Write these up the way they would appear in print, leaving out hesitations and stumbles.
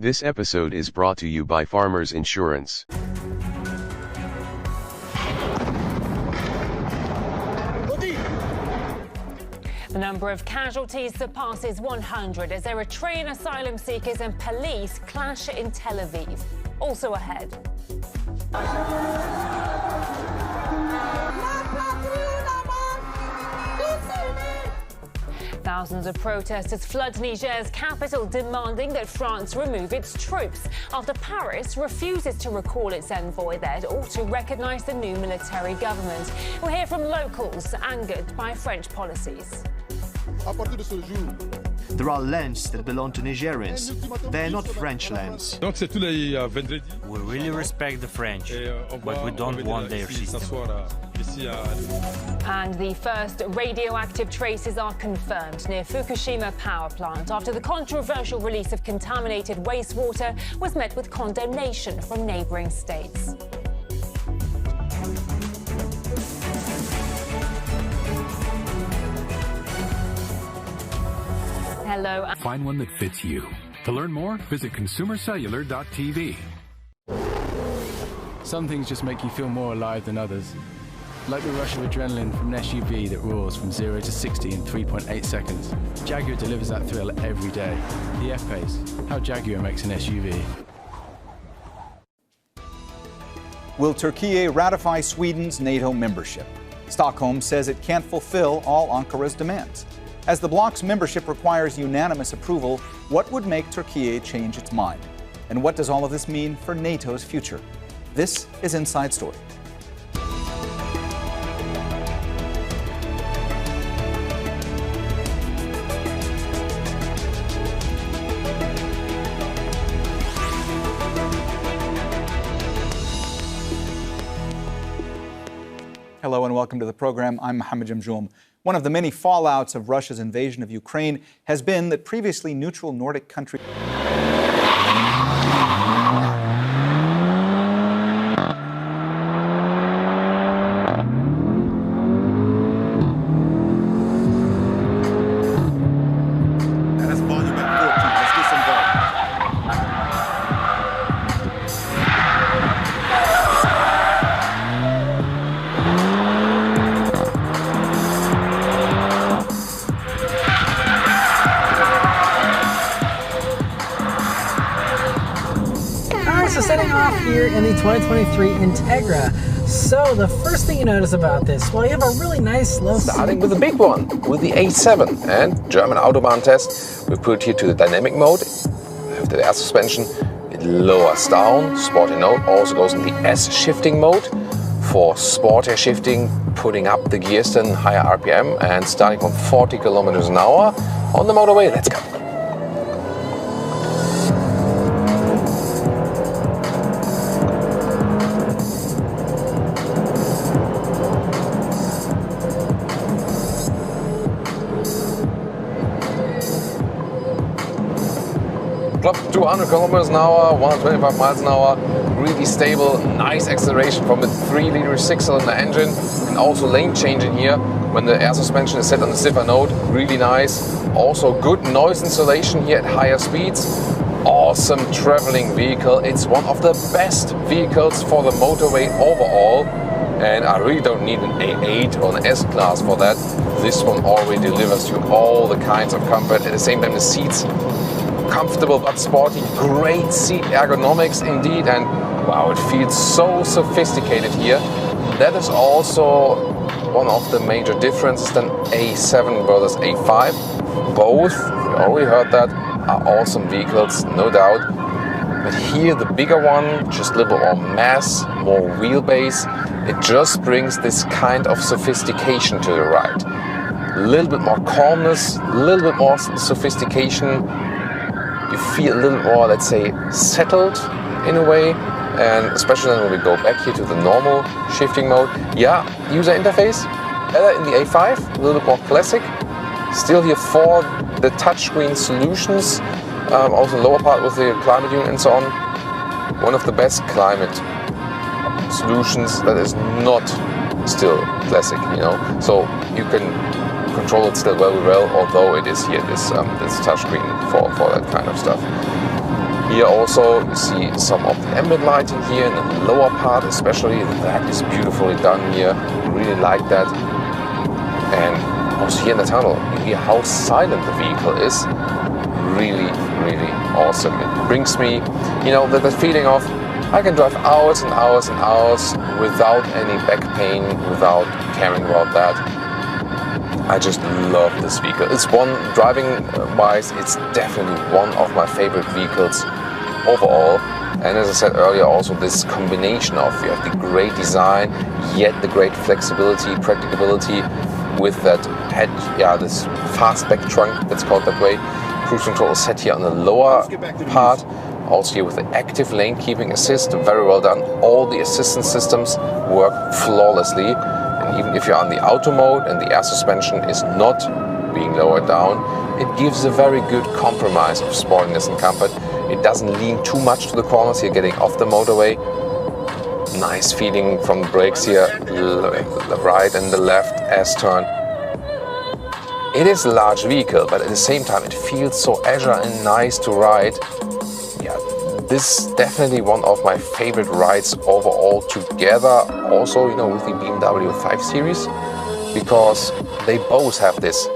This episode is brought to you by Farmers Insurance. The number of casualties surpasses 100 as Eritrean asylum seekers and police clash in Tel Aviv. Also ahead. Thousands of protesters flood Niger's capital, demanding that France remove its troops after Paris refuses to recall its envoy there or to recognise the new military government. We'll hear from locals angered by French policies. There are lands that belong to Nigerians. They're not French lands. We really respect the French, but we don't want their system. And the first radioactive traces are confirmed near Fukushima power plant after the controversial release of contaminated wastewater was met with condemnation from neighbouring states. Hello. Find one that fits you. To learn more, visit consumercellular.tv. Some things just make you feel more alive than others. Like the rush of adrenaline from an SUV that roars from 0 to 60 in 3.8 seconds. Jaguar delivers that thrill every day. The F-Pace, how Jaguar makes an SUV. Will Turkey ratify Sweden's NATO membership? Stockholm says it can't fulfill all Ankara's demands. As the bloc's membership requires unanimous approval, what would make Turkey change its mind? And what does all of this mean for NATO's future? This is Inside Story. Hello and welcome to the program. I'm Mohammed Jamjoum. One of the many fallouts of Russia's invasion of Ukraine has been that previously neutral Nordic countries. Setting off here in the 2023 Integra. So the first thing you notice about this, well, you have a really nice low. Starting with the big one, with the A7 and German Autobahn test. We put it here to the dynamic mode. After the air suspension, it lowers down. Sporty mode also goes in the S shifting mode. For sportier shifting, putting up the gears then higher RPM and starting from 40 kilometers an hour on the motorway. Let's go. Close to 200 kilometers an hour, 125 miles an hour, really stable, nice acceleration from the 3-liter 6-cylinder engine, and also lane changing here when the air suspension is set on the stiffer node, really nice. Also good noise insulation here at higher speeds. Awesome traveling vehicle. It's one of the best vehicles for the motorway overall, and I really don't need an A8 or an S-Class for that. This one already delivers you all the kinds of comfort. At the same time, the seats comfortable but sporty, great seat ergonomics indeed, and wow, it feels so sophisticated here. That is also one of the major differences than A7 versus A5. Both, you already heard that, are awesome vehicles, no doubt. But here the bigger one, just a little more mass, more wheelbase, it just brings this kind of sophistication to the ride. A little bit more calmness, a little bit more sophistication. You feel a little more, let's say, settled in a way, and especially then when we go back here to the normal shifting mode. Yeah, user interface, better in the A5, a little bit more classic. Still here for the touchscreen solutions, also lower part with the climate unit and so on. One of the best climate solutions that is not still classic, you know. So you can control it still very well, although it is here this touchscreen for that kind of stuff. Here also you see some of the ambient lighting here in the lower part especially. That is beautifully done here. Really like that. And also here in the tunnel, you hear how silent the vehicle is. Really, really awesome. It brings me, you know, the feeling of I can drive hours and hours and hours without any back pain, without caring about that. I just love this vehicle. It's one, driving wise, it's definitely one of my favorite vehicles overall. And as I said earlier, also this combination of, you have the great design, yet the great flexibility, practicability with that head, yeah, this fastback trunk, that's called that way. Cruise control is set here on the lower part. Also here with the active lane keeping assist, very well done. All the assistance systems work flawlessly. And even if you're on the auto mode and the air suspension is not being lowered down, it gives a very good compromise of sportiness and comfort. It doesn't lean too much to the corners. You're getting off the motorway. Nice feeling from the brakes here, the right and the left S-turn. It is a large vehicle, but at the same time it feels so agile and nice to ride. Yeah, this is definitely one of my favorite rides overall together. Also, you know, with the BMW 5 Series, because they both have this,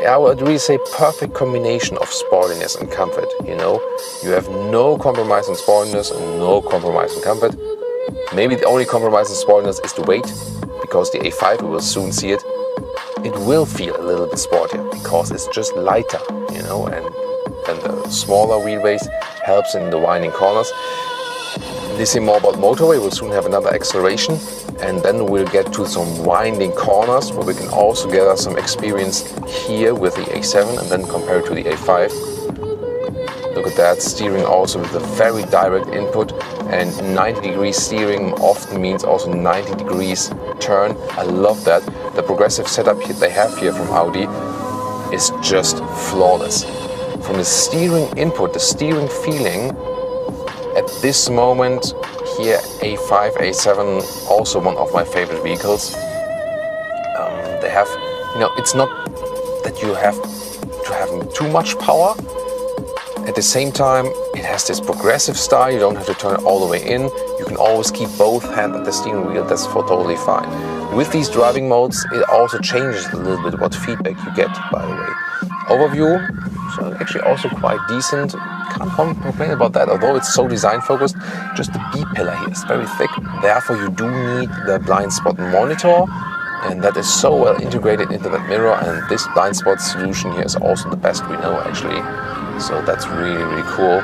I would really say, perfect combination of sportiness and comfort. You know, you have no compromise in sportiness and no compromise in comfort. Maybe the only compromise in sportiness is the weight, because the A5, we will soon see it, it will feel a little bit sportier because it's just lighter, you know, and the smaller wheelbase helps in the winding corners. Listening more about motorway, we'll soon have another acceleration, and then we'll get to some winding corners where we can also gather some experience here with the A7 and then compare it to the A5. Look at that, steering also with a very direct input, and 90-degree steering often means also 90 degrees turn. I love that. The progressive setup they have here from Audi is just flawless. From the steering input, the steering feeling, at this moment here, A5, A7, also one of my favorite vehicles. They have, you know, it's not that you have to have too much power. At the same time, it has this progressive style. You don't have to turn it all the way in. You can always keep both hands at the steering wheel. That's totally fine. With these driving modes, it also changes a little bit what feedback you get, by the way. Overview, so actually also quite decent. Can't complain about that, although it's so design focused. Just the B pillar here is very thick. Therefore, you do need the blind spot monitor. And that is so well integrated into that mirror. And this blind spot solution here is also the best we know, actually. So that's really, really cool.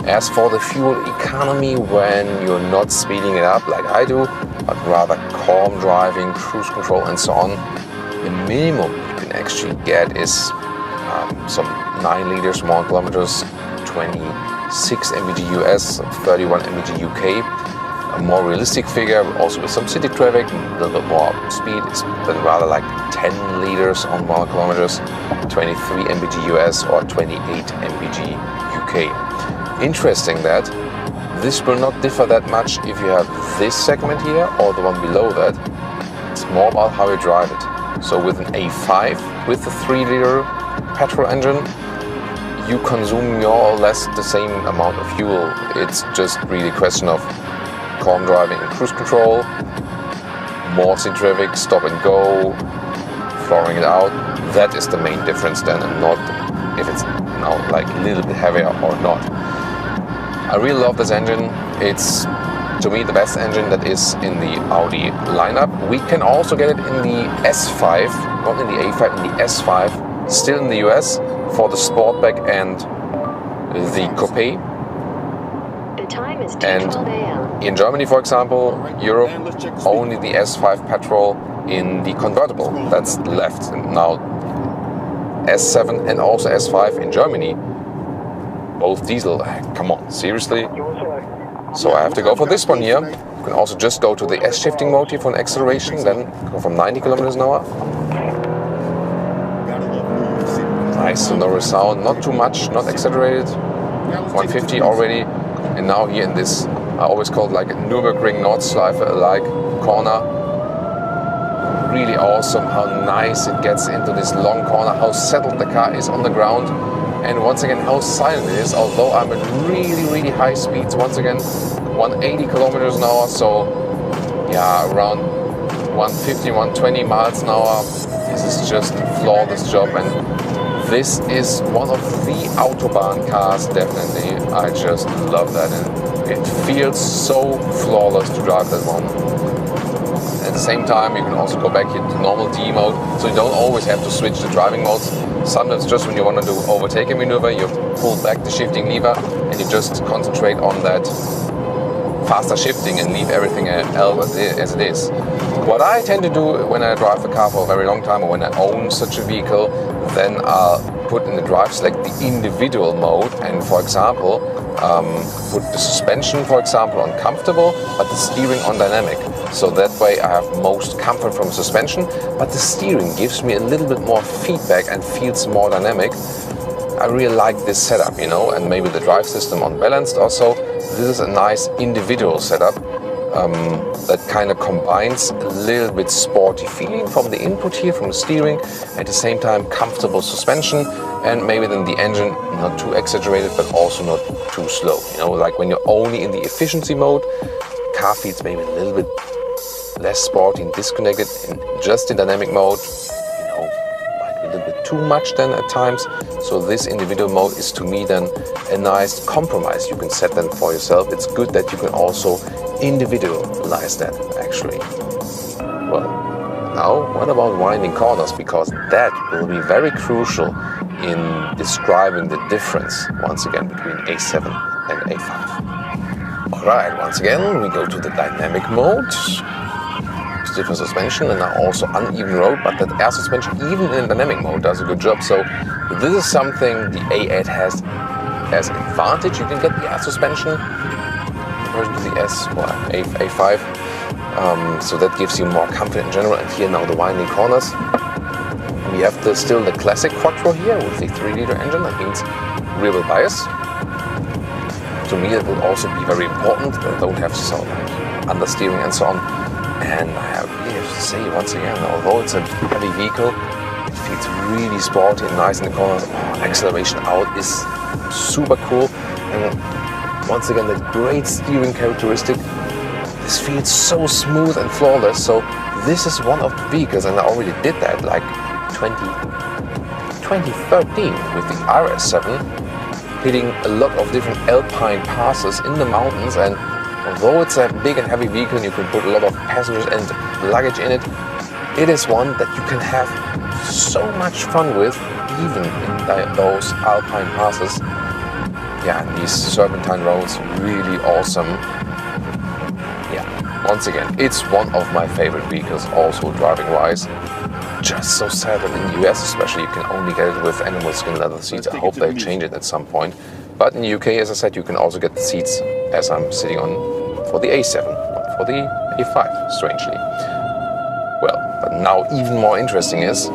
As for the fuel economy, when you're not speeding it up like I do, but rather calm driving, cruise control and so on, the minimum you can actually get is some 9 liters, 1 kilometers, 26 mpg US, 31 mpg UK. A more realistic figure, also with some city traffic, a little bit more speed, is then rather like 10 liters on 1 kilometers, 23 mpg US or 28 mpg UK. Interesting that this will not differ that much if you have this segment here or the one below that. It's more about how you drive it. So with an A5 with the 3-liter petrol engine, you consume more or less the same amount of fuel. It's just really a question of calm driving and cruise control, more city traffic, stop and go, flooring it out. That is the main difference then, and not if it's now like a little bit heavier or not. I really love this engine. It's, to me, the best engine that is in the Audi lineup. We can also get it in the S5, not in the A5, in the S5, still in the US for the Sportback and the Coupe. And in Germany, for example, Europe, only the S5 petrol in the convertible. That's left. And now S7 and also S5 in Germany, both diesel. Come on, seriously? So I have to go for this one here. You can also just go to the S-shifting mode here for an acceleration, then go from 90 kilometers an hour. Nice sonorous sound, not too much, not accelerated. 150 already. And now here in this, I always call it like a Nürburgring Nordschleife-like corner. Really awesome how nice it gets into this long corner, how settled the car is on the ground. and once again how silent it is, although I'm at really high speeds. Once again 180 kilometers an hour, so yeah, around 150, 120 miles an hour. This is just a flawless job, and this is one of the Autobahn cars, definitely. I just love that, and it feels so flawless to drive that one. At the same time, you can also go back here to normal D mode, so you don't always have to switch the driving modes. Sometimes just when you want to do overtaking maneuver, you pull back the shifting lever and you just concentrate on that faster shifting and leave everything else as it is. What I tend to do when I drive a car for a very long time, or when I own such a vehicle, then I'll put in the drive select the individual mode, and for example put the suspension, for example, on comfortable, but the steering on dynamic. So that way I have most comfort from suspension, but the steering gives me a little bit more feedback and feels more dynamic. I really like this setup, you know, and maybe the drive system on balanced also. This is a nice individual setup that kind of combines a little bit sporty feeling from the input here, from the steering, at the same time comfortable suspension, and maybe then the engine not too exaggerated but also not too slow. You know, like when you're only in the efficiency mode, car feels maybe a little bit less sporty and disconnected, and just in dynamic mode, you know, might be a little bit too much then at times. So this individual mode is to me then a nice compromise you can set then for yourself. It's good that you can also individualize that actually. Well, now what about winding corners, because that will be very crucial in describing the difference once again between A7 and A5. Alright, once again we go to the dynamic mode. Stiffer suspension and now also uneven road, but that air suspension even in dynamic mode does a good job. So this is something the A8 has as an advantage. You can get the air suspension version to the S or A5, so that gives you more comfort in general. And here now the winding corners, we have still the classic quattro here with the 3-liter engine. That means rear wheel bias. To me it will also be very important that I don't have some understeering and so on. And I really have to say once again, although it's a heavy vehicle, it feels really sporty and nice in the corners. Acceleration out is super cool, and once again that great steering characteristic. This feels so smooth and flawless. So this is one of the vehicles, and I already did that like 2013 with the RS7, hitting a lot of different alpine passes in the mountains. And although it's a big and heavy vehicle and you can put a lot of passengers and luggage in it, it is one that you can have so much fun with, even in those alpine passes. Yeah, and these serpentine roads, really awesome. Yeah, once again, it's one of my favorite vehicles, also driving-wise. Just so sad that in the US especially, you can only get it with animal skin leather seats. I hope they change it at some point. But in the UK, as I said, you can also get the seats as I'm sitting on for the A7, not for the A5, strangely. Well, but now even more interesting is,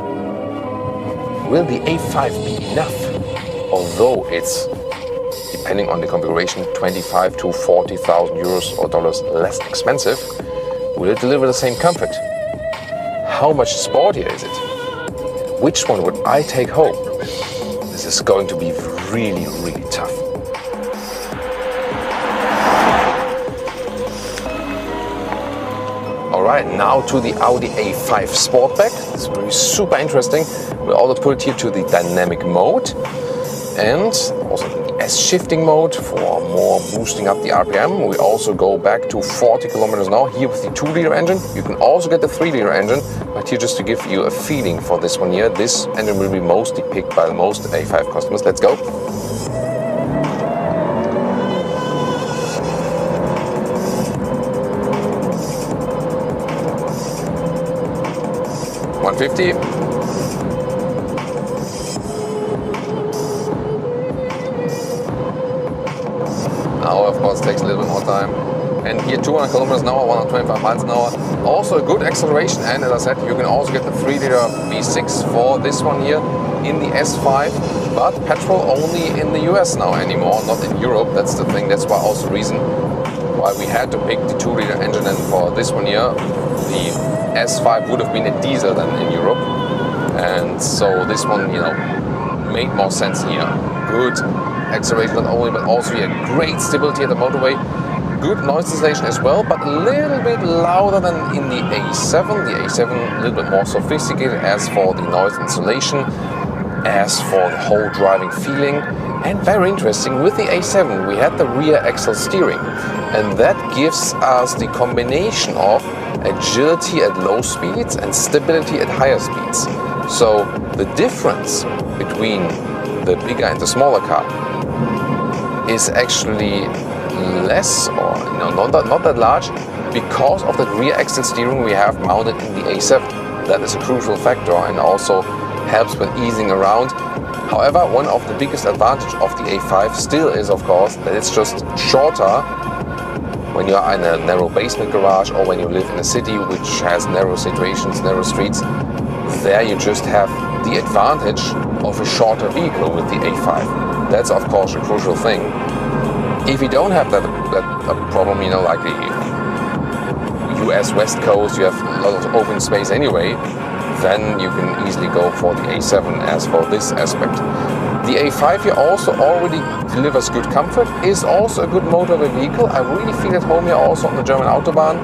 will the A5 be enough? Although it's, depending on the configuration, 25 to 40,000 euros or dollars less expensive, will it deliver the same comfort? How much sportier is it? Which one would I take home? This is going to be really, really tough. Alright, now to the Audi A5 Sportback. This will be super interesting. We'll also put it here to the dynamic mode and also the S shifting mode for more boosting up the RPM. We also go back to 40 kilometers an hour here with the 2-liter engine. You can also get the 3-liter engine, but here just to give you a feeling for this one here, this engine will be mostly picked by most A5 customers. Let's go. $150. Now, of course, takes a little bit more time. And here 200 kilometers an hour, 125 miles an hour. Also a good acceleration, and as I said, you can also get the 3-liter V6 for this one here in the S5, but petrol only in the US now anymore, not in Europe. That's the thing. That's why also the reason why we had to pick the 2-liter engine, and for this one here, the S5 would have been a diesel then in Europe. And so this one, you know, made more sense here. Good acceleration not only, but also here great stability at the motorway. Good noise cancellation as well, but a little bit louder than in the A7. The A7 a little bit more sophisticated as for the noise insulation, as for the whole driving feeling. And very interesting, with the A7 we had the rear axle steering, and that gives us the combination of agility at low speeds and stability at higher speeds. So the difference between the bigger and the smaller car is actually less, or not that large, because of the rear axle steering we have mounted in the A7. That is a crucial factor and also helps with easing around. However, one of the biggest advantages of the A5 still is, of course, that it's just shorter when you are in a narrow basement garage or when you live in a city which has narrow situations, narrow streets. There you just have the advantage of a shorter vehicle with the A5. That's, of course, a crucial thing. If you don't have that problem, like the US West Coast, you have a lot of open space anyway, then you can easily go for the A7 as for this aspect. The A5 here also already delivers good comfort, is also a good motorway vehicle. I really feel at home here also on the German Autobahn.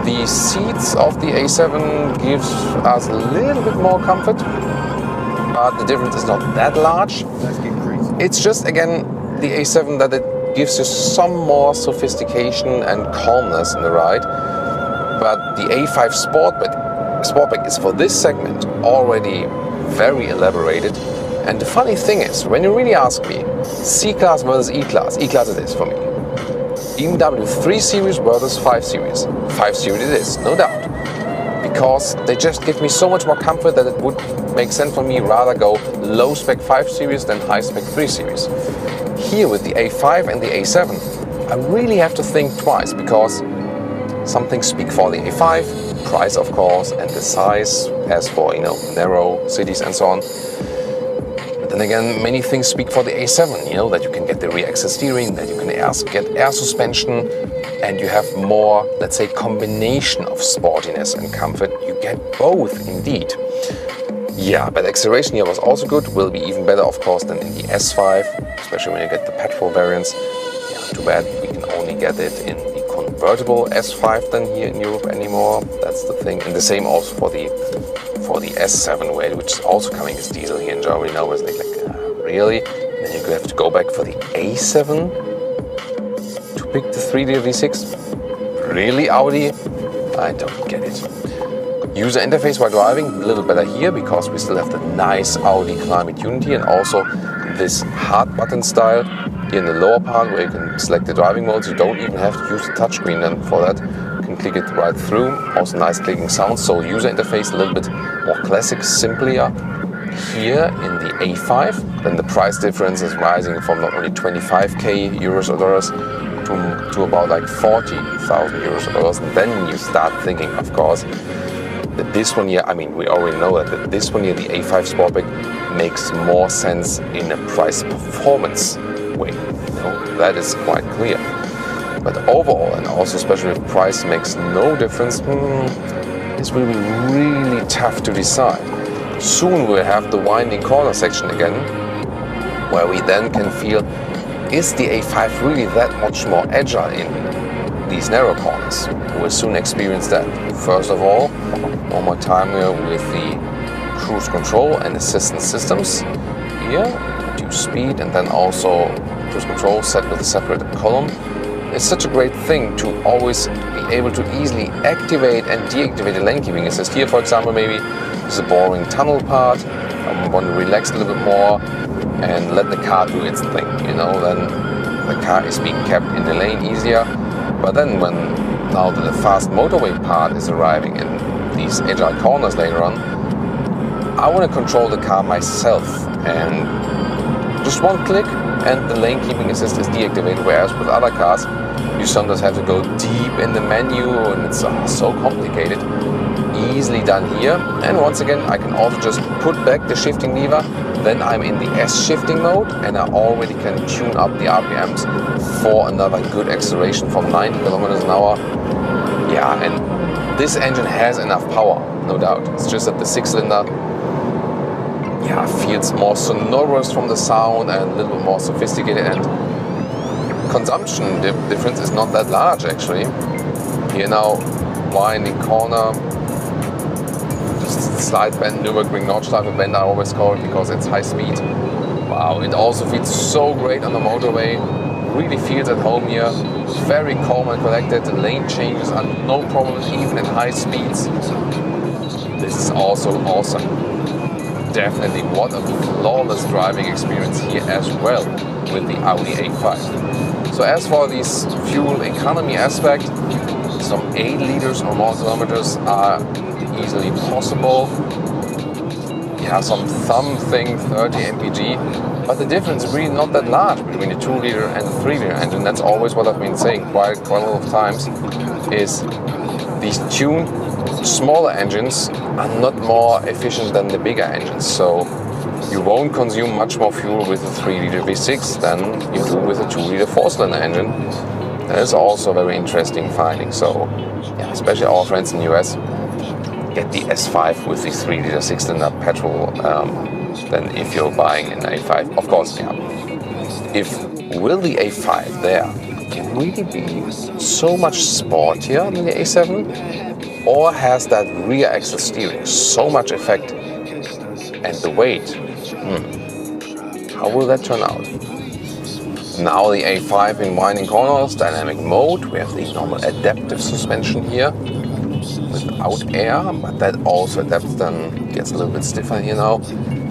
The seats of the A7 gives us a little bit more comfort, but the difference is not that large. It's just, again, the A7 that it gives you some more sophistication and calmness in the ride. But the A5 Sportback is for this segment already very elaborated. And the funny thing is, when you really ask me, C-Class versus E-Class, E-Class it is for me. BMW 3 Series versus 5 Series. 5 Series it is, no doubt. Because they just give me so much more comfort that it would make sense for me rather go low spec 5 Series than high spec 3 Series. Here with the A5 and the A7, I really have to think twice, because some things speak for the A5, price of course, and the size, as for narrow cities and so on. But then again, many things speak for the A7, that you can get the rear axle steering, that you can get air suspension, and you have more, let's say, combination of sportiness and comfort. You get both indeed. Yeah, but acceleration here was also good, will be even better of course than in the S5, especially when you get the petrol variants. Yeah, too bad we can only get it in the convertible S5 than here in Europe anymore. That's the thing. And the same also for the S7, which is also coming as diesel here in Germany now. It's like really? Then you have to go back for the A7 to pick the 3-liter V6? Really, Audi? I don't get it. User interface while driving, a little better here, because we still have the nice Audi Climate Unity and also this hard button style here in the lower part where you can select the driving modes. You don't even have to use the touchscreen then for that. You can click it right through. Also nice clicking sound, so user interface a little bit more classic, simpler here in the A5. Then the price difference is rising from not only 25k euros or dollars to about like 40,000 euros or dollars. And then you start thinking, of course, that this one here, I mean, we already know that this one here, the A5 Sportback, makes more sense in a price-performance way. That is quite clear. But overall, and also especially if price makes no difference, this will be really tough to decide. Soon we'll have the winding corner section again, where we then can feel, is the A5 really that much more agile in these narrow corners? We'll soon experience that. First of all, one more time here with the cruise control and assistance systems. Here, reduce speed, and then also cruise control set with a separate column. It's such a great thing to always be able to easily activate and deactivate the lane keeping assist. Here, for example, maybe there's a boring tunnel part. I want to relax a little bit more and let the car do its thing. Then the car is being kept in the lane easier. But then when now the fast motorway part is arriving in these agile corners later on, I want to control the car myself, and just one click and the lane keeping assist is deactivated, whereas with other cars you sometimes have to go deep in the menu and it's so complicated. Easily done here. And once again, I can also just put back the shifting lever, then I'm in the S shifting mode and I already can tune up the RPMs for another good acceleration from 90 kilometers an hour. Yeah, and this engine has enough power, no doubt. It's just that the 6-cylinder, feels more sonorous from the sound and a little bit more sophisticated, and consumption difference is not that large actually. Here now, winding corner, just slide bend, Nürburgring Nordschleife bend I always call it because it's high speed. Wow, it also feels so great on the motorway. Really feels at home here. Very calm and collected. The lane changes are no problem even at high speeds. This is also awesome. Definitely what a flawless driving experience here as well with the Audi A5. So as for this fuel economy aspect, some 8 liters or more kilometers are easily possible. Yeah, something 30 mpg, but the difference is really not that large between the 2-liter and the 3-liter engine. That's always what I've been saying quite a lot of times, is these tuned smaller engines are not more efficient than the bigger engines. So you won't consume much more fuel with a 3-liter V6 than you do with a 2-liter 4-cylinder engine. That is also a very interesting finding. So yeah, especially our friends in the US, get the S5 with the 3-liter 6-cylinder petrol than if you're buying an A5. Of course, yeah. Will the A5 there can really be so much sportier than the A7? Or has that rear axle steering so much effect? And the weight? How will that turn out? Now the A5 in winding corners, dynamic mode. We have the normal adaptive suspension here without air, but that also adapts, then gets a little bit stiffer here now.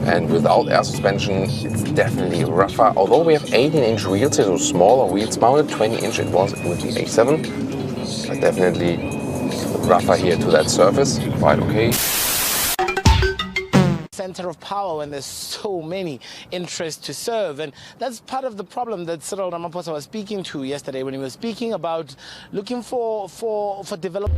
And without air suspension, it's definitely rougher. Although we have 18-inch wheels here, so smaller wheels mounted, 20-inch it was with the A7. But definitely rougher here to that surface, quite okay. Center of power when there's so many interests to serve, and that's part of the problem that Cyril Ramaphosa was speaking to yesterday when he was speaking about looking for development.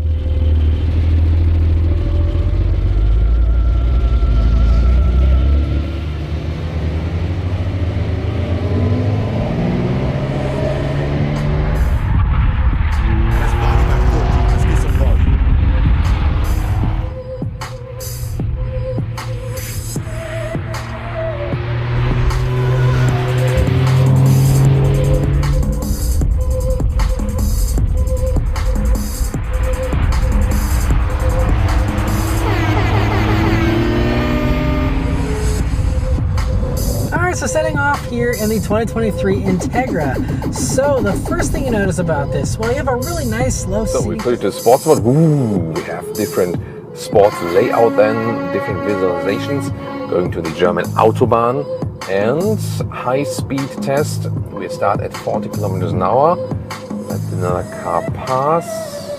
So setting off here in the 2023 Integra. So the first thing you notice about this, well, you have a really nice low seating. So we put it to sports mode. We have different sports layout then, different visualizations. Going to the German Autobahn and high speed test. We start at 40 kilometers an hour. Let another car pass.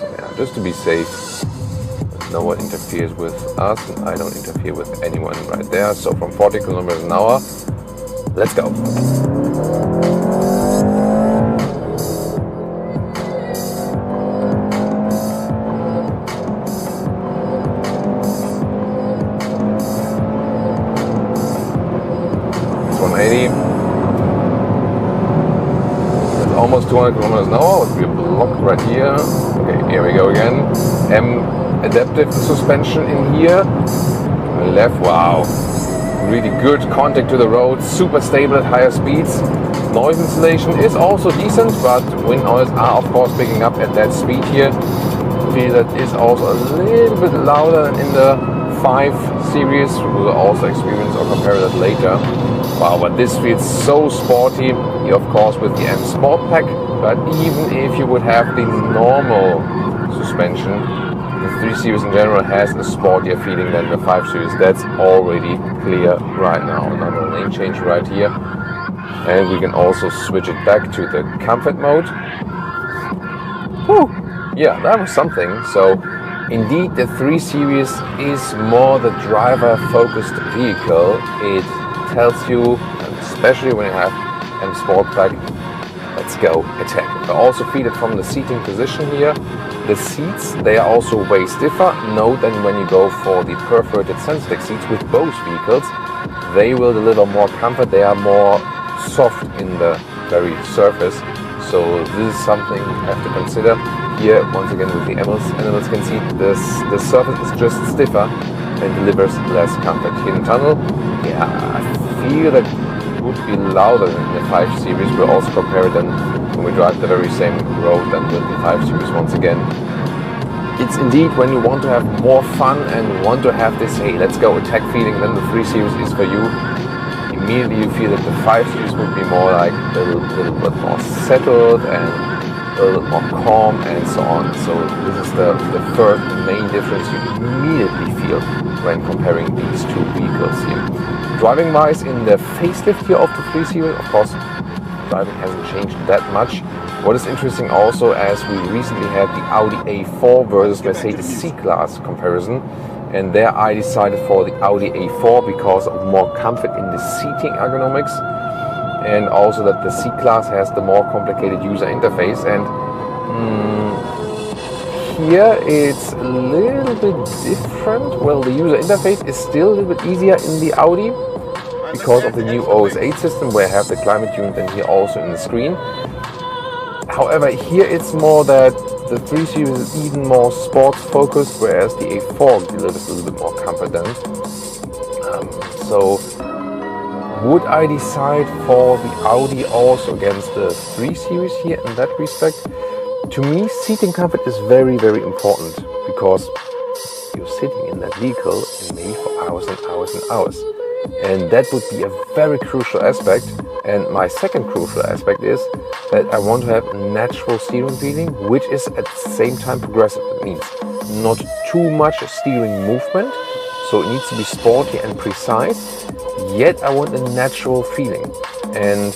Yeah, just to be safe. No one interferes with us, and I don't interfere with anyone right there. So from 40 kilometers an hour, let's go. It's 180. It's almost 200 kilometers an hour. We're blocked right here. Okay, here we go again. Adaptive suspension in here. Left, wow. Really good contact to the road, super stable at higher speeds. Noise insulation is also decent, but wind noise are of course picking up at that speed here. Feel that is also a little bit louder than in the 5 series. We'll also experience or compare that later. Wow, but this feels so sporty, here of course with the M Sport Pack, but even if you would have the normal suspension, the 3 Series in general has a sportier feeling than the 5 Series. That's already clear right now. Another lane change right here. And we can also switch it back to the comfort mode. Whew. Yeah, that was something. So indeed the 3 Series is more the driver-focused vehicle. It tells you, especially when you have M Sport Pack, let's go attack. I also feel it from the seating position here. The seats, they are also way stiffer. Note that when you go for the perforated Sensatec seats with both vehicles, they will deliver more comfort. They are more soft in the very surface. So this is something you have to consider. Here, once again, with the animals can see the surface is just stiffer. and delivers less comfort. Here in the tunnel, yeah, I feel that it would be louder than the 5 Series. We'll also compare it then when we drive the very same road than with the 5 Series once again. It's indeed when you want to have more fun and want to have this, hey, let's go attack feeling, then the 3 Series is for you. Immediately you feel that the 5 Series would be more like a little bit more settled and a little more calm and so on. So this is the first main difference you immediately feel when comparing these two vehicles here. Driving wise, in the facelift here of the 3 Series, of course, driving hasn't changed that much. What is interesting also, as we recently had the Audi A4 versus Mercedes C-Class comparison, and there I decided for the Audi A4 because of more comfort in the seating ergonomics, and also that the C-Class has the more complicated user interface. And here it's a little bit different. Well, the user interface is still a little bit easier in the Audi because of the new OS 8 system, where I have the climate unit and here also in the screen. However, here it's more that the 3 Series is even more sports focused, whereas the A4 delivers a little bit more comfort then. So would I decide for the Audi also against the 3 Series here in that respect? To me, seating comfort is very, very important, because you're sitting in that vehicle and maybe for hours and hours and hours. And that would be a very crucial aspect. And my second crucial aspect is that I want to have a natural steering feeling, which is at the same time progressive. That means not too much steering movement, so it needs to be sporty and precise, yet I want a natural feeling. And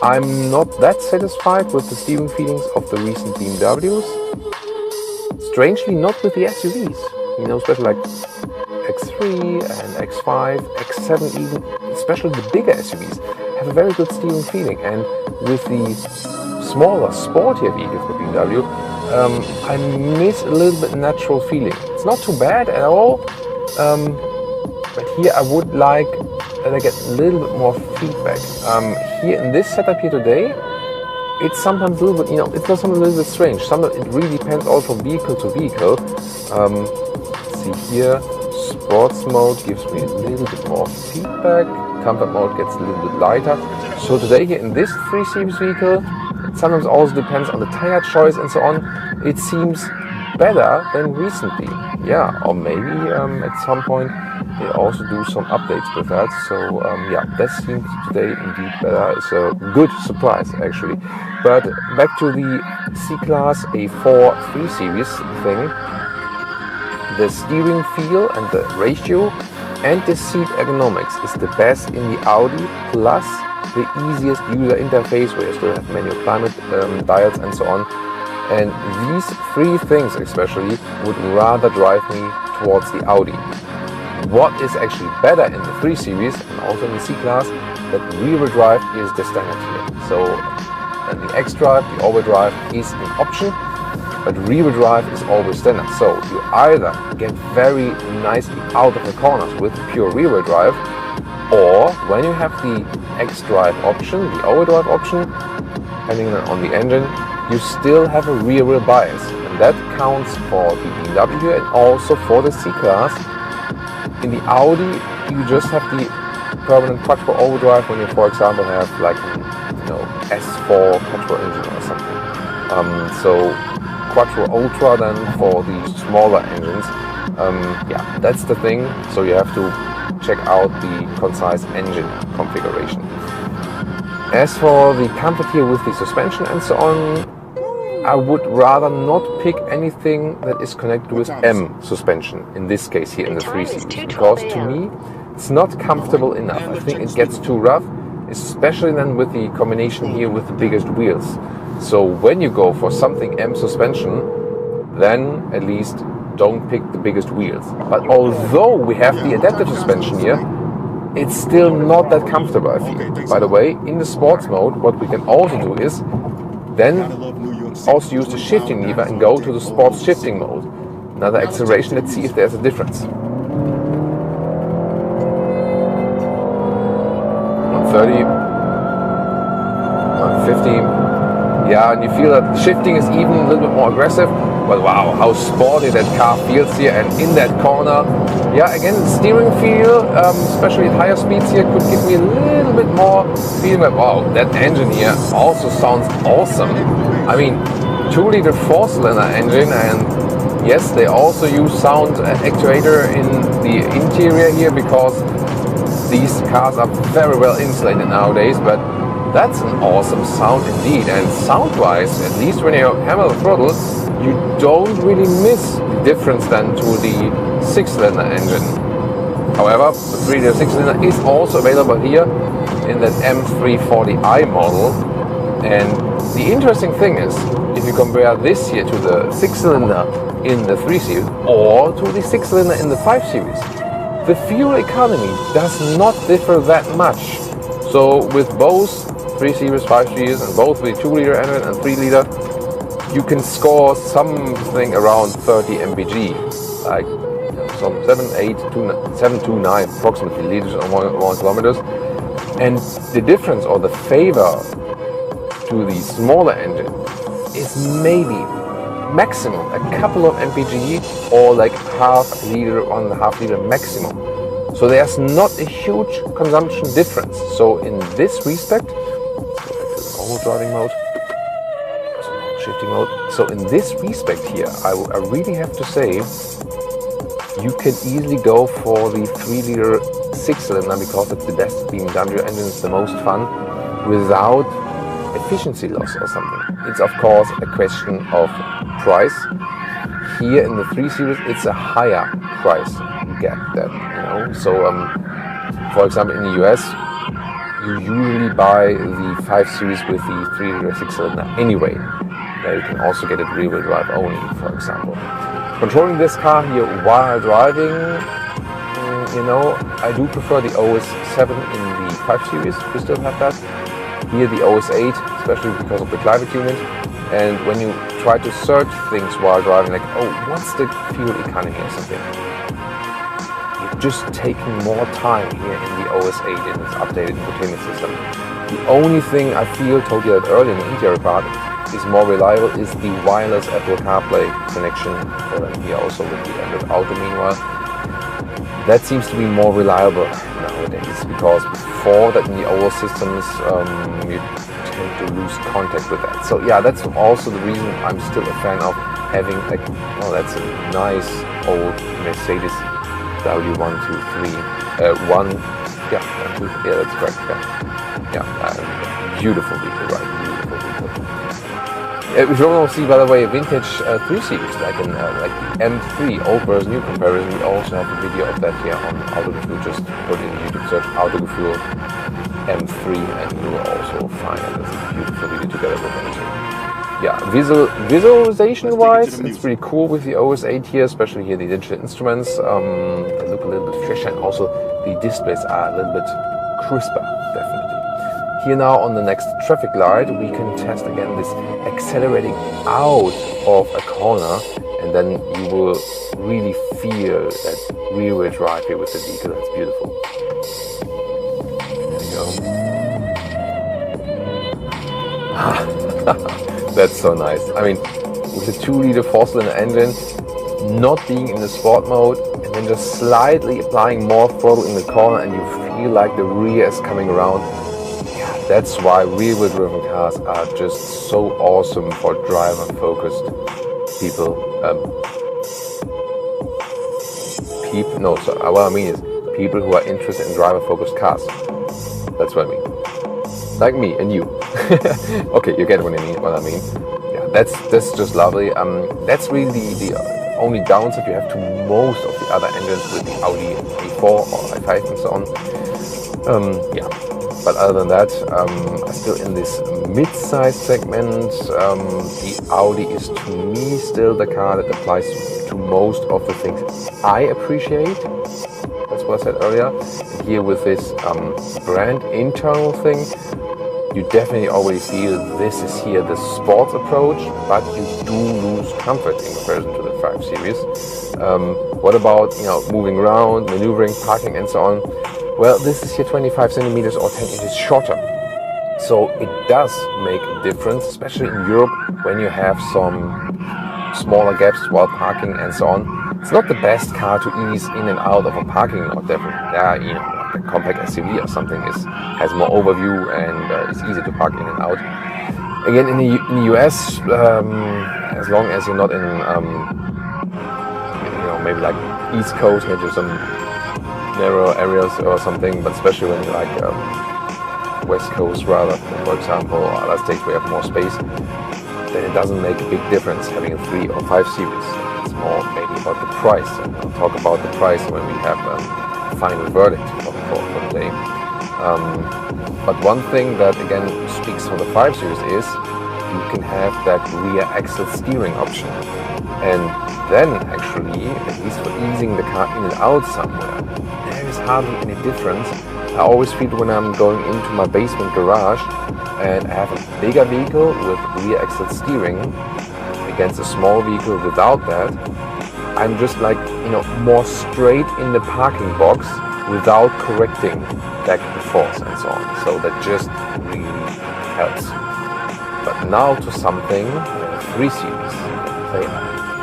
I'm not that satisfied with the steering feelings of the recent BMWs. Strangely, not with the SUVs. You know, especially like X3 and X5, X7 even, especially the bigger SUVs, have a very good steering feeling. And with the smaller, sportier vehicles for BMW, I miss a little bit natural feeling. It's not too bad at all, but here I would like that I get a little bit more feedback. Here in this setup here today, it's sometimes a little bit, it's not sometimes a little bit strange. Sometimes it really depends also from vehicle to vehicle. See here, sports mode gives me a little bit more feedback. Comfort mode gets a little bit lighter. So today here in this 3 Series vehicle, it sometimes also depends on the tire choice and so on. It seems better than recently. Yeah, or maybe at some point they also do some updates with that. So yeah, that seems today indeed better. It's a good surprise actually. But back to the C-Class A4 3 Series thing. The steering feel and the ratio and the seat ergonomics is the best in the Audi, plus the easiest user interface where you still have manual climate dials and so on. And these 3 things especially would rather drive me towards the Audi. What is actually better in the 3 Series and also in the C-Class, that rear-wheel drive is the standard here. So the X-Drive, the all-wheel drive is an option, but rear-wheel drive is always standard. So you either get very nicely out of the corners with pure rear-wheel drive, or when you have the X-Drive option, the all-wheel drive option, depending on the engine, you still have a rear-wheel bias, and that counts for the BMW and also for the C-Class. In the Audi, you just have the permanent quattro all-wheel drive when you, for example, have like an S4 petrol engine or something. So Quattro Ultra then for the smaller engines. Yeah, that's the thing. So you have to check out the concise engine configuration. As for the comfort here with the suspension and so on, I would rather not pick anything that is connected with M suspension, in this case here in the 3 Series, because to me it's not comfortable enough. I think it gets too rough, especially then with the combination here with the biggest wheels. So when you go for something M suspension, then at least don't pick the biggest wheels. But although we have the adaptive suspension here, it's still not that comfortable, I feel. By the way, in the sports mode, what we can also do is then also use the shifting lever and go to the sports shifting mode. Another acceleration, let's see if there's a difference. 130, 150. Yeah, and you feel that the shifting is even a little bit more aggressive. But wow, how sporty that car feels here, and in that corner, yeah, again, steering feel, especially at higher speeds here, could give me a little bit more feeling like, wow, that engine here also sounds awesome. I mean, 2-liter 4-cylinder engine, and yes, they also use sound actuator in the interior here because these cars are very well insulated nowadays, but that's an awesome sound indeed. And sound-wise, at least when you hammer the throttle, you don't really miss the difference then to the 6-cylinder engine. However, the 3-liter 6-cylinder is also available here in that M340i model. And the interesting thing is, if you compare this here to the 6-cylinder in the 3 Series or to the 6-cylinder in the 5 Series, the fuel economy does not differ that much. So with both 3 Series, 5 Series, and both with 2-liter engine and 3-liter, you can score something around 30 mpg, like some 729 approximately liters on 1 kilometers. And the difference or the favor to the smaller engine is maybe maximum a couple of mpg or like half liter, 1.5 liter maximum. So there's not a huge consumption difference. So in this respect, let's go back to the normal driving mode. Shifting mode. So in this respect here, I really have to say, you can easily go for the 3-liter 6-cylinder because it's the best BMW engine, it's the most fun, without efficiency loss or something. It's of course a question of price. Here in the 3 Series, it's a higher price gap then, you know. So for example, in the US, you usually buy the 5 Series with the 3-liter 6-cylinder anyway. There you can also get it rear-wheel drive only, for example. Controlling this car here while driving, you know, I do prefer the OS 7 in the 5 Series. We still have that. Here the OS 8, especially because of the climate unit. And when you try to search things while driving, like, oh, what's the fuel economy or something, you're just taking more time here in the OS 8 in this updated infotainment system. The only thing I feel, told you that earlier in the interior part, is more reliable is the wireless Apple CarPlay connection, and here also with the Android Auto meanwhile. That seems to be more reliable nowadays, because before that in the older systems you tend to lose contact with that. So yeah, that's also the reason I'm still a fan of having like, well, that's a nice old Mercedes W123 yeah, that's correct. Yeah, beautiful vehicle, right? We should also see, by the way, a vintage 3 Series, like in like the M3 old versus new comparison. We also have a video of that here on Autogefühl. Just put in YouTube search Autogefühl M3 and you will also find it. It's a beautiful video together with engine. Yeah, visualization-wise, it's pretty cool with the OS 8 here, especially here the digital instruments. They look a little bit fresher, and also the displays are a little bit crisper, definitely. Here now on the next traffic light, we can test again this accelerating out of a corner, and then you will really feel that rear-wheel drive here with the vehicle. That's beautiful. There you go. That's so nice. I mean, with a 2-liter 4-cylinder engine, not being in the sport mode, and then just slightly applying more throttle in the corner, and you feel like the rear is coming around. That's why rear-wheel driven cars are just so awesome for driver-focused people. What I mean is people who are interested in driver-focused cars. That's what I mean. Like me and you. Okay, you get what I mean. Yeah, that's just lovely. That's really the only downside you have to most of the other engines with the Audi A4 or i5 and so on. Yeah. But other than that, still in this mid-size segment, the Audi is to me still the car that applies to most of the things I appreciate. That's what I said earlier. And here with this brand internal thing, you definitely already feel this is here the sports approach, but you do lose comfort in comparison to the 5 Series. What about, you know, moving around, maneuvering, parking and so on? Well, this is here 25 centimeters or 10 inches shorter. So it does make a difference, especially in Europe when you have some smaller gaps while parking and so on. It's not the best car to ease in and out of a parking lot, definitely. You know, like a compact SUV or something has more overview and is easy to park in and out. Again, in the US, as long as you're not in, you know, maybe like East Coast, maybe some narrow areas or something, but especially when you're like West Coast rather, for example, or other states where you have more space, then it doesn't make a big difference having a 3 or 5 Series. It's more maybe about the price, and I'll talk about the price when we have a final verdict for the day. But one thing that again speaks for the 5 Series is you can have that rear axle steering option, and then actually, at least for easing the car in and out somewhere, there is hardly any difference. I always feel when I'm going into my basement garage and I have a bigger vehicle with rear axle steering against a small vehicle without that, I'm just like, you know, more straight in the parking box without correcting back and forth and so on. So that just really helps. But now to something, 3 Series, play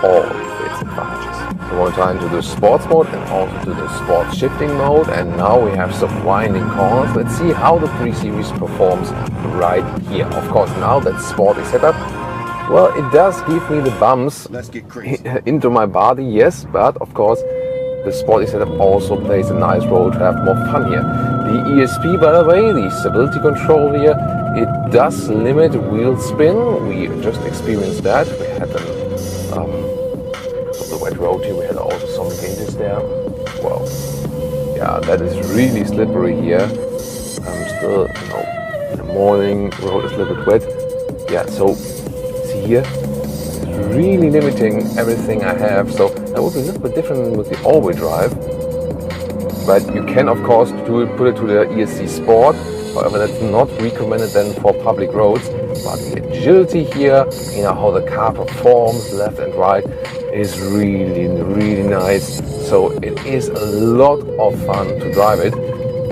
all its advantages. So we're going into the sports mode and also to the sports shifting mode, and now we have some winding corners. Let's see how the 3 Series performs right here. Of course, now that sport is set up, well, it does give me the bumps into my body, yes, but of course the sporty setup also plays a nice role to have more fun here. The ESP, by the way, the stability control here, it does limit wheel spin. We just experienced that. We had the wet road here, we had also some gauges there. Well, yeah, that is really slippery here. I'm still, you know, in the morning, the road is a little bit wet. Yeah, so see here, it's really limiting everything I have. So that would be a little bit different with the all-wheel drive. But you can, of course, put it to the ESC Sport. However, that's not recommended then for public roads. But the agility here, you know, how the car performs left and right is really, really nice. So it is a lot of fun to drive it.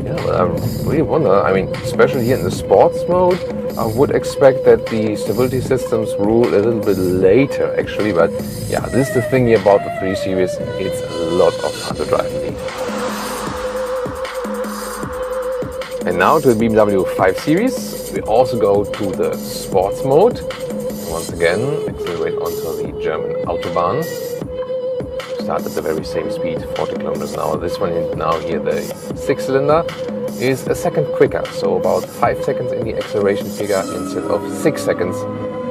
Yeah, but I really wonder, I mean, especially here in the sports mode, I would expect that the stability systems rule a little bit later actually. But yeah, this is the thing here about the 3 Series. It's a lot of fun to drive indeed. And now to the BMW 5 Series, we also go to the sports mode. Once again, accelerate onto the German Autobahn. Start at the very same speed, 40 kilometers an hour. This one is now here, the 6-cylinder, is a second quicker. So about 5 seconds in the acceleration figure instead of 6 seconds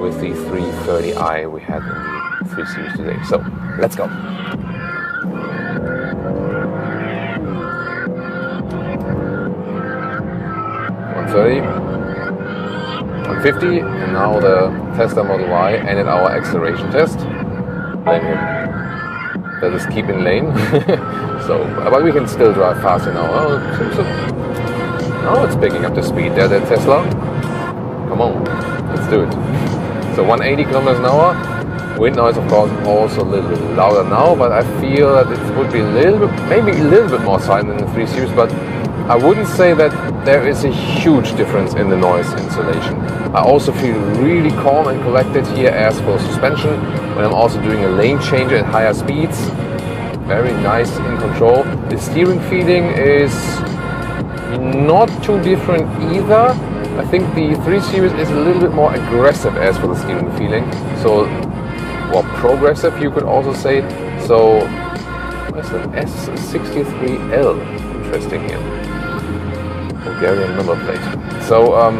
with the 330i we had in the 3 Series today. So let's go. 130, 150, and now the Tesla Model Y ended our acceleration test. Blame him. Let us keep in lane. So, but we can still drive faster now. Oh, it's picking up the speed there, the Tesla. Come on, let's do it. So 180 kilometers an hour. Wind noise, of course, also a little bit louder now, but I feel that it would be a little bit, maybe a little bit more silent in the 3 Series, but I wouldn't say that there is a huge difference in the noise insulation. I also feel really calm and collected here as for suspension when I'm also doing a lane change at higher speeds. Very nice in control. The steering feeling is not too different either. I think the 3 Series is a little bit more aggressive as for the steering feeling. So, well, progressive you could also say. So, what's an S63L? Interesting here. Bulgarian number plate. So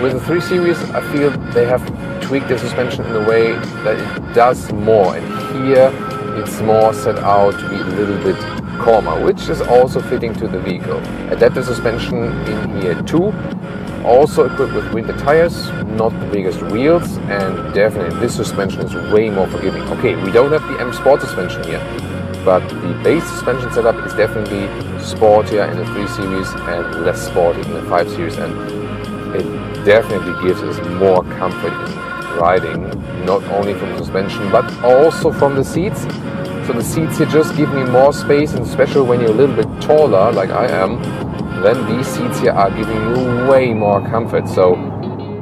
with the 3 Series, I feel they have tweaked the suspension in a way that it does more, and here it's more set out to be a little bit calmer, which is also fitting to the vehicle. Adaptive suspension in here too, also equipped with winter tires, not the biggest wheels, and definitely this suspension is way more forgiving. Okay, we don't have the M Sport suspension here, but the base suspension setup is definitely sportier in the 3 Series and less sporty in the 5 Series, and it definitely gives us more comfort in riding, not only from the suspension but also from the seats. So the seats here just give me more space, and especially when you're a little bit taller like I am, then these seats here are giving you way more comfort. So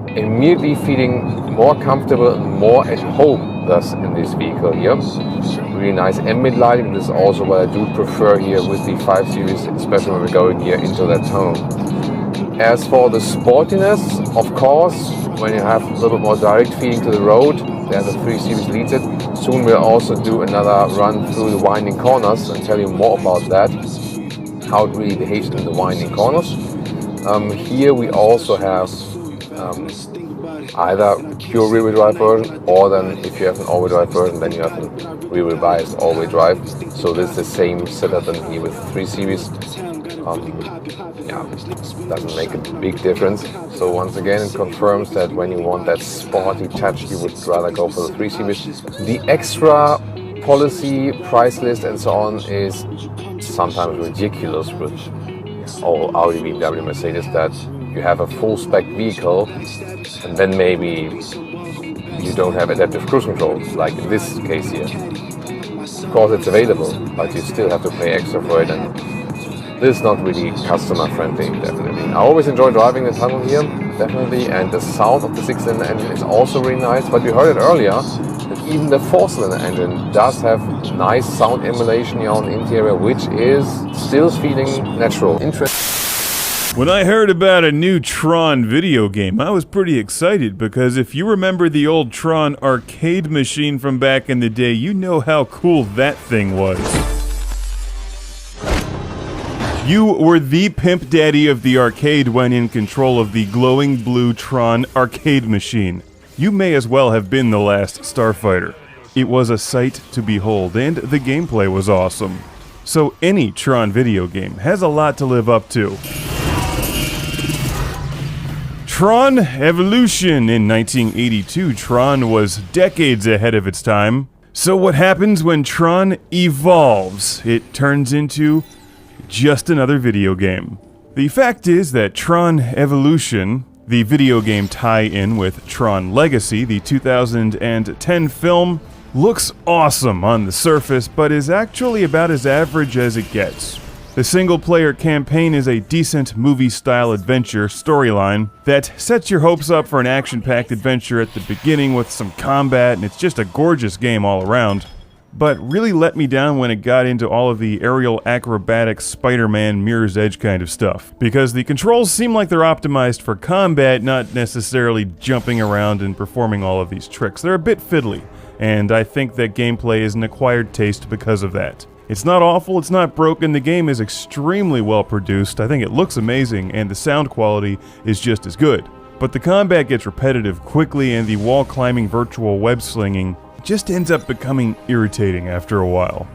immediately feeling more comfortable and more at home thus in this vehicle here. Really nice ambient lighting. This is also what I do prefer here with the 5 Series, especially when we're going here into that tunnel. As for the sportiness, of course, when you have a little bit more direct feeding to the road, there the 3 Series leads it. Soon we'll also do another run through the winding corners and tell you more about that, how it really behaves in the winding corners. Here we also have either pure rear-wheel drive version, or then if you have an all-wheel drive version, then you have a rear-wheel biased all-wheel drive. So this is the same setup than here with 3 Series. Yeah, doesn't make a big difference. So once again, it confirms that when you want that sporty touch, you would rather go for the 3 Series. The extra policy, price list and so on is sometimes ridiculous with all Audi, BMW, Mercedes, that you have a full spec vehicle and then maybe you don't have adaptive cruise control, like in this case here. Of course it's available, but you still have to pay extra for it, and this is not really customer friendly, definitely. I always enjoy driving the tunnel here, definitely, and the sound of the 6-cylinder engine is also really nice, but we heard it earlier that even the 4-cylinder engine does have nice sound emulation here on the interior, which is still feeling natural. When I heard about a new Tron video game, I was pretty excited because if you remember the old Tron arcade machine from back in the day, you know how cool that thing was. You were the pimp daddy of the arcade when in control of the glowing blue Tron arcade machine. You may as well have been the last Starfighter. It was a sight to behold, and the gameplay was awesome. So any Tron video game has a lot to live up to. Tron Evolution. In 1982, Tron was decades ahead of its time. So what happens when Tron evolves? It turns into just another video game. The fact is that Tron Evolution, the video game tie-in with Tron Legacy, the 2010 film, looks awesome on the surface, but is actually about as average as it gets. The single-player campaign is a decent movie-style adventure storyline that sets your hopes up for an action-packed adventure at the beginning with some combat, and it's just a gorgeous game all around. But really let me down when it got into all of the aerial acrobatics, Spider-Man, Mirror's Edge kind of stuff, because the controls seem like they're optimized for combat, not necessarily jumping around and performing all of these tricks. They're a bit fiddly, and I think that gameplay is an acquired taste because of that. It's not awful, it's not broken, the game is extremely well produced, I think it looks amazing, and the sound quality is just as good. But the combat gets repetitive quickly, and the wall-climbing virtual web-slinging just ends up becoming irritating after a while.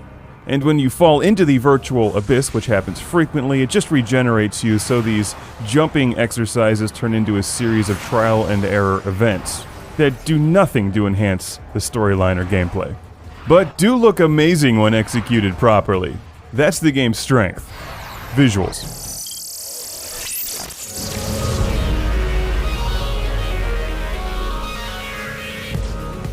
And when you fall into the virtual abyss, which happens frequently, it just regenerates you, so these jumping exercises turn into a series of trial and error events that do nothing to enhance the storyline or gameplay, but do look amazing when executed properly. That's the game's strength. Visuals.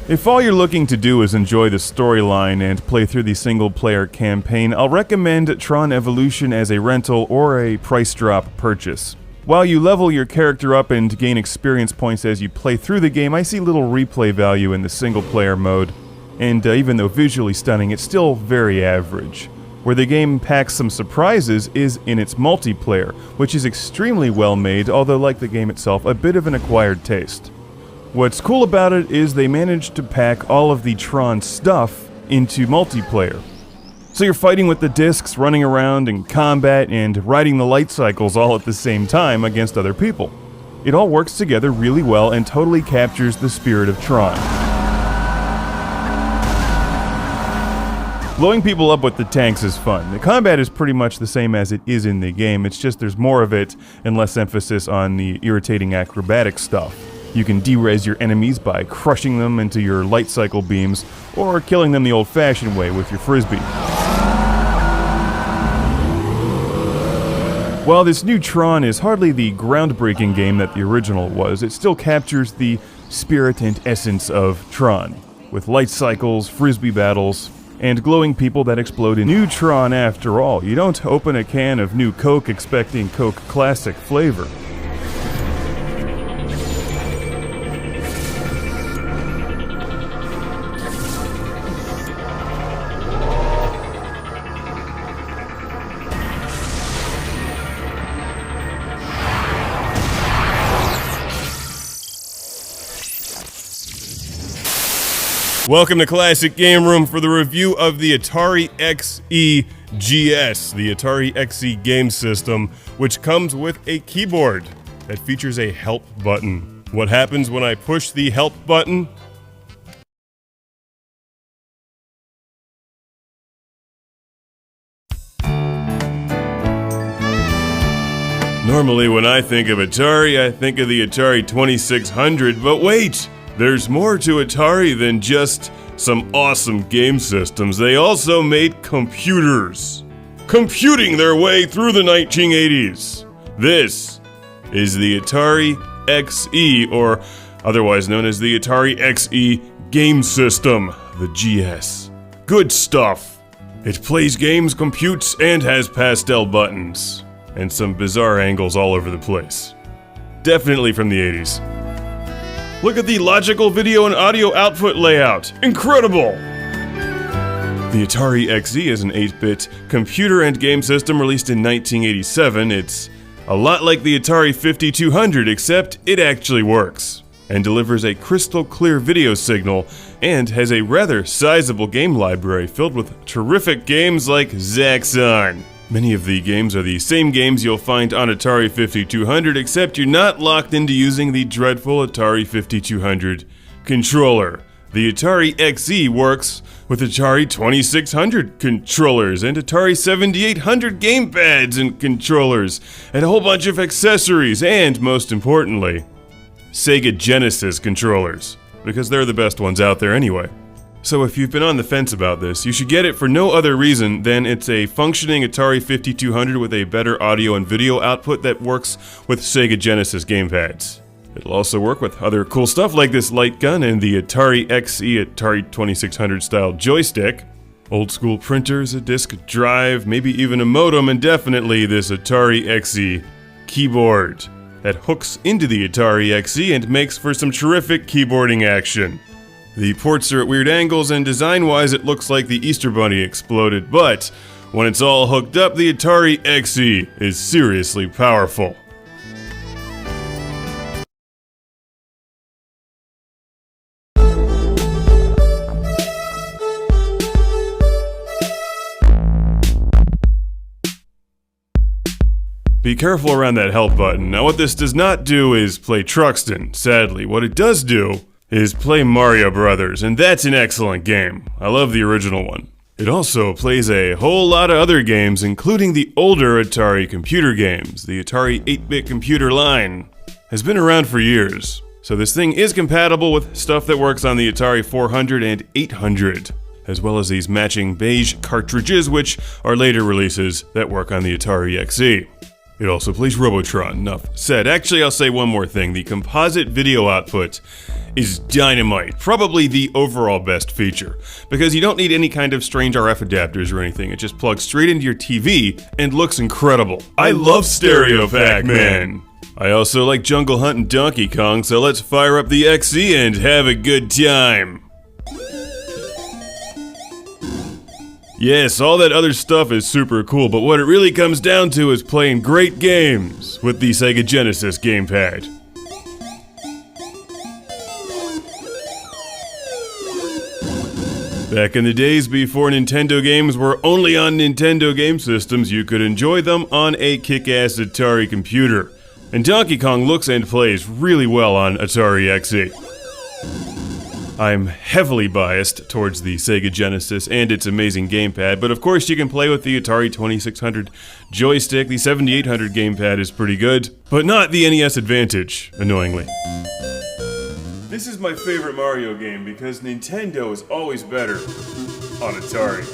If all you're looking to do is enjoy the storyline and play through the single-player campaign, I'll recommend Tron Evolution as a rental or a price drop purchase. While you level your character up and gain experience points as you play through the game, I see little replay value in the single-player mode, and even though visually stunning, it's still very average. Where the game packs some surprises is in its multiplayer, which is extremely well made, although like the game itself, a bit of an acquired taste. What's cool about it is they managed to pack all of the Tron stuff into multiplayer. So you're fighting with the discs, running around in combat, and riding the light cycles all at the same time against other people. It all works together really well and totally captures the spirit of Tron. Blowing people up with the tanks is fun. The combat is pretty much the same as it is in the game, it's just there's more of it and less emphasis on the irritating acrobatic stuff. You can de-res your enemies by crushing them into your light cycle beams, or killing them the old-fashioned way with your frisbee. While this new Tron is hardly the groundbreaking game that the original was, it still captures the spirit and essence of Tron, with light cycles, frisbee battles, and glowing people that explode in new Tron after all. You don't open a can of new Coke expecting Coke Classic flavor. Welcome to Classic Game Room for the review of the Atari XE GS, the Atari XE game system, which comes with a keyboard that features a help button. What happens when I push the help button? Normally when I think of Atari, I think of the Atari 2600, but wait! There's more to Atari than just some awesome game systems. They also made computers, computing their way through the 1980s. This is the Atari XE, or otherwise known as the Atari XE game system, the GS. Good stuff. It plays games, computes, and has pastel buttons, and some bizarre angles all over the place. Definitely from the 80s. Look at the logical video and audio output layout. Incredible! The Atari XE is an 8-bit computer and game system released in 1987. It's a lot like the Atari 5200, except it actually works, and delivers a crystal clear video signal, and has a rather sizable game library filled with terrific games like Zaxxon. Many of the games are the same games you'll find on Atari 5200, except you're not locked into using the dreadful Atari 5200 controller. The Atari XE works with Atari 2600 controllers and Atari 7800 gamepads and controllers, and a whole bunch of accessories, and most importantly, Sega Genesis controllers, because they're the best ones out there anyway. So if you've been on the fence about this, you should get it for no other reason than it's a functioning Atari 5200 with a better audio and video output that works with Sega Genesis gamepads. It'll also work with other cool stuff like this light gun and the Atari XE Atari 2600 style joystick, old school printers, a disk drive, maybe even a modem, and definitely this Atari XE keyboard that hooks into the Atari XE and makes for some terrific keyboarding action. The ports are at weird angles, and design-wise it looks like the Easter Bunny exploded, but when it's all hooked up, the Atari XE is seriously powerful. Be careful around that help button. Now what this does not do is play Truxton, sadly. What it does do is play Mario Brothers, and that's an excellent game. I love the original one. It also plays a whole lot of other games, including the older Atari computer games. The Atari 8-bit computer line has been around for years, so this thing is compatible with stuff that works on the Atari 400 and 800, as well as these matching beige cartridges, which are later releases that work on the Atari XE. It also plays Robotron. Enough said. Actually, I'll say one more thing. The composite video output is dynamite. Probably the overall best feature, because you don't need any kind of strange RF adapters or anything. It just plugs straight into your TV and looks incredible. I love Stereo Pac-Man. I also like Jungle Hunt and Donkey Kong, so let's fire up the XE and have a good time. Yes, all that other stuff is super cool, but what it really comes down to is playing great games with the Sega Genesis gamepad. Back in the days before Nintendo games were only on Nintendo game systems, you could enjoy them on a kick-ass Atari computer. And Donkey Kong looks and plays really well on Atari XE. I'm heavily biased towards the Sega Genesis and its amazing gamepad, but of course you can play with the Atari 2600 joystick. The 7800 gamepad is pretty good, but not the NES Advantage, annoyingly. This is my favorite Mario game because Nintendo is always better on Atari.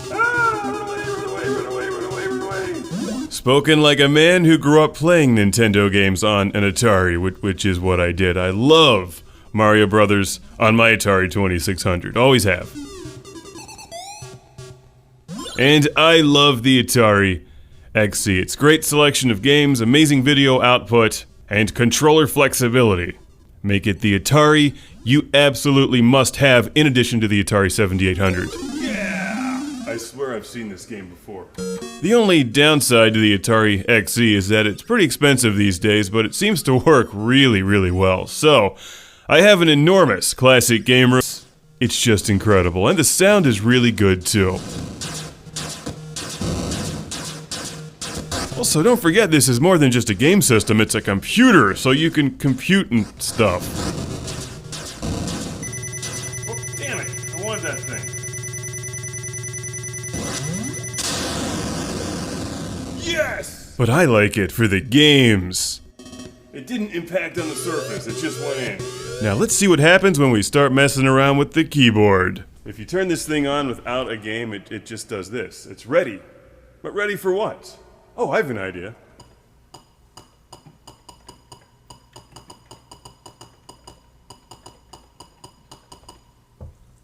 Run away. Spoken like a man who grew up playing Nintendo games on an Atari, which is what I did. I love Mario Brothers on my Atari 2600. Always have. And I love the Atari XE. It's a great selection of games, amazing video output, and controller flexibility. Make it the Atari you absolutely must have in addition to the Atari 7800. Yeah! I swear I've seen this game before. The only downside to the Atari XE is that it's pretty expensive these days, but it seems to work really, really well. So, I have an enormous classic game room It's just incredible, and the sound is really good too. Also, don't forget this is more than just a game system, it's a computer, so you can compute and stuff. Oh, damn it, I wanted that thing. Yes! But I like it for the games. It didn't impact on the surface, it just went in. Now let's see what happens when we start messing around with the keyboard. If you turn this thing on without a game, it just does this. It's ready. But ready for what? Oh, I have an idea.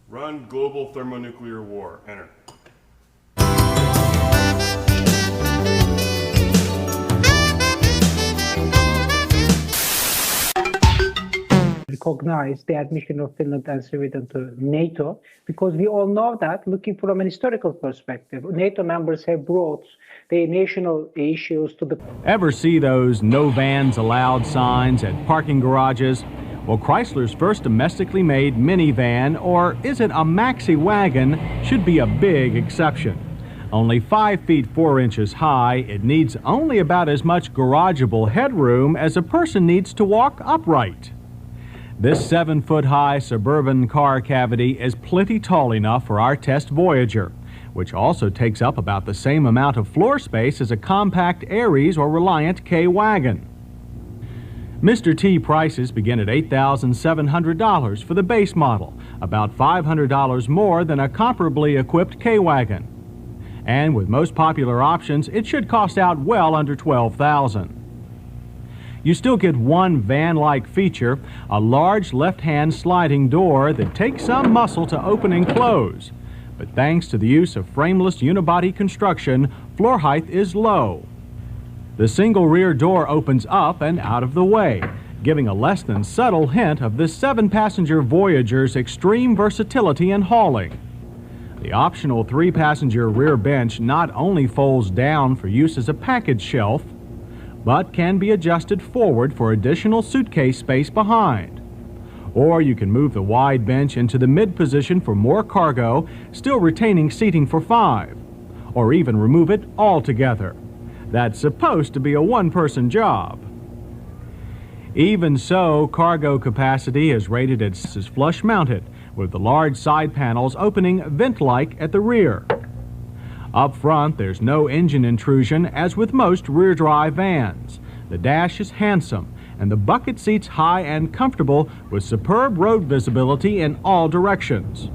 Run global thermonuclear war. Enter. Recognize the admission of Finland and Sweden to NATO, because we all know that, looking from an historical perspective, NATO members have brought the national issues to the... Ever see those no vans allowed signs at parking garages? Well, Chrysler's first domestically made minivan, or is it a maxi wagon, should be a big exception. Only 5 feet 4 inches high, it needs only about as much garageable headroom as a person needs to walk upright. This 7-foot-high suburban car cavity is plenty tall enough for our test Voyager, which also takes up about the same amount of floor space as a compact Aries or Reliant K-Wagon. Mr. T prices begin at $8,700 for the base model, about $500 more than a comparably equipped K-Wagon. And with most popular options, it should cost out well under $12,000. You still get one van-like feature, a large left-hand sliding door that takes some muscle to open and close. But thanks to the use of frameless unibody construction, floor height is low. The single rear door opens up and out of the way, giving a less than subtle hint of this 7-passenger Voyager's extreme versatility in hauling. The optional 3-passenger rear bench not only folds down for use as a package shelf, but can be adjusted forward for additional suitcase space behind. Or you can move the wide bench into the mid position for more cargo, still retaining seating for 5. Or even remove it altogether. That's supposed to be a one-person job. Even so, cargo capacity is rated as flush-mounted, with the large side panels opening vent-like at the rear. Up front, there's no engine intrusion, as with most rear-drive vans. The dash is handsome, and the bucket seats high and comfortable with superb road visibility in all directions.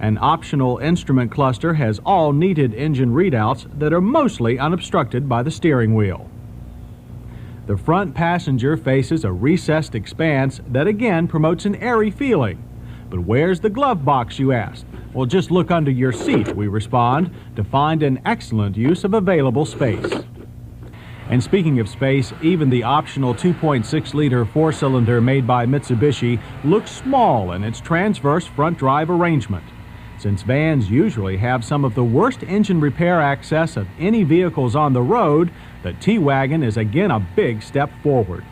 An optional instrument cluster has all needed engine readouts that are mostly unobstructed by the steering wheel. The front passenger faces a recessed expanse that again promotes an airy feeling. But where's the glove box, you ask? Well, just look under your seat, we respond, to find an excellent use of available space. And speaking of space, even the optional 2.6-liter 4-cylinder made by Mitsubishi looks small in its transverse front drive arrangement. Since vans usually have some of the worst engine repair access of any vehicles on the road, the T-Wagon is again a big step forward.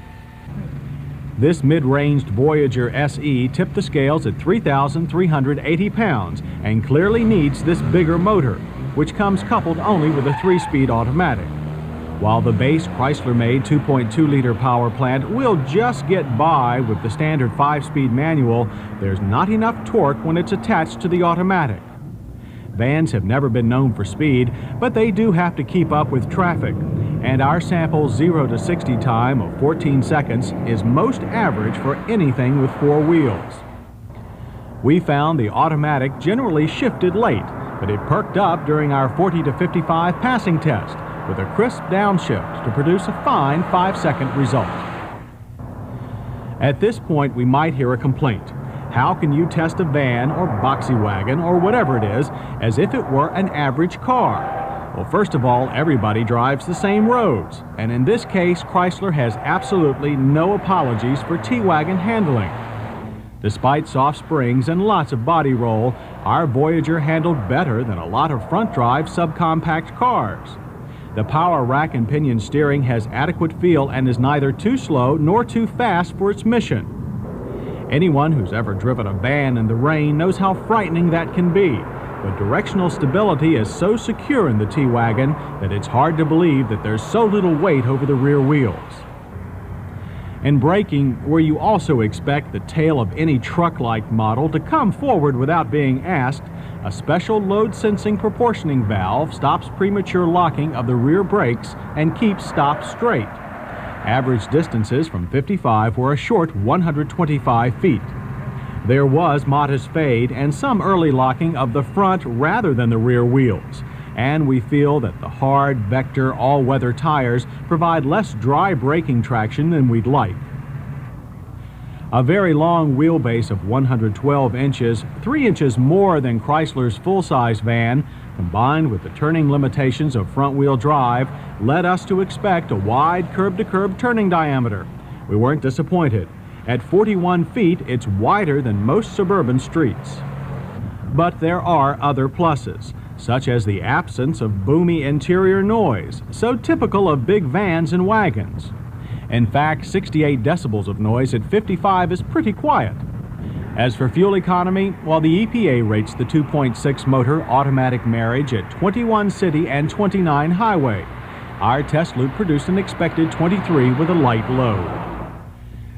This mid-ranged Voyager SE tipped the scales at 3,380 pounds and clearly needs this bigger motor, which comes coupled only with a 3-speed automatic. While the base Chrysler-made 2.2-liter power plant will just get by with the standard 5-speed manual, there's not enough torque when it's attached to the automatic. Vans have never been known for speed, but they do have to keep up with traffic, and our sample 0 to 60 time of 14 seconds is most average for anything with 4 wheels. We found the automatic generally shifted late, but it perked up during our 40 to 55 passing test with a crisp downshift to produce a fine 5-second result. At this point, we might hear a complaint. How can you test a van or boxy wagon or whatever it is as if it were an average car? Well, first of all, everybody drives the same roads, and in this case, Chrysler has absolutely no apologies for T-Wagon handling. Despite soft springs and lots of body roll, our Voyager handled better than a lot of front-drive subcompact cars. The power rack and pinion steering has adequate feel and is neither too slow nor too fast for its mission. Anyone who's ever driven a van in the rain knows how frightening that can be. But directional stability is so secure in the T-Wagon that it's hard to believe that there's so little weight over the rear wheels. In braking, where you also expect the tail of any truck-like model to come forward without being asked, a special load-sensing proportioning valve stops premature locking of the rear brakes and keeps stops straight. Average distances from 55 were a short 125 feet. There was modest fade and some early locking of the front rather than the rear wheels, and we feel that the hard Vector all-weather tires provide less dry braking traction than we'd like. A very long wheelbase of 112 inches, 3 inches more than Chrysler's full-size van, combined with the turning limitations of front-wheel drive, led us to expect a wide curb-to-curb turning diameter. We weren't disappointed. At 41 feet, it's wider than most suburban streets. But there are other pluses, such as the absence of boomy interior noise, so typical of big vans and wagons. In fact, 68 decibels of noise at 55 is pretty quiet. As for fuel economy, while the EPA rates the 2.6 motor automatic marriage at 21 city and 29 highway, our test loop produced an expected 23 with a light load.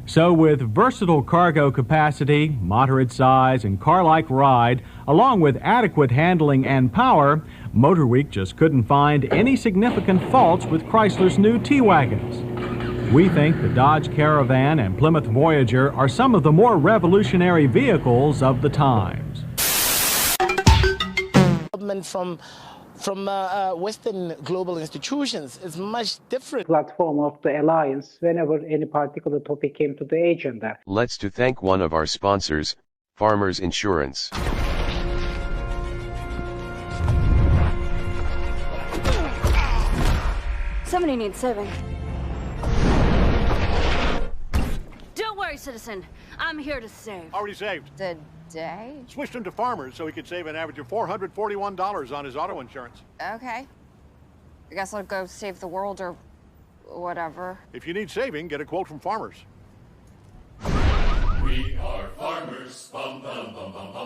So with versatile cargo capacity, moderate size, and car-like ride, along with adequate handling and power, MotorWeek just couldn't find any significant faults with Chrysler's new T-Wagons. We think the Dodge Caravan and Plymouth Voyager are some of the more revolutionary vehicles of the times. From Western global institutions is much different. Platform of the alliance whenever any particular topic came to the agenda. Let's to thank one of our sponsors, Farmers Insurance. Somebody needs saving. Don't worry, citizen. I'm here to save. Already saved. Today? Switched him to Farmers so he could save an average of $441 on his auto insurance. Okay. I guess I'll go save the world or whatever. If you need saving, get a quote from Farmers. We are farmers. Bum, bum, bum, bum, bum.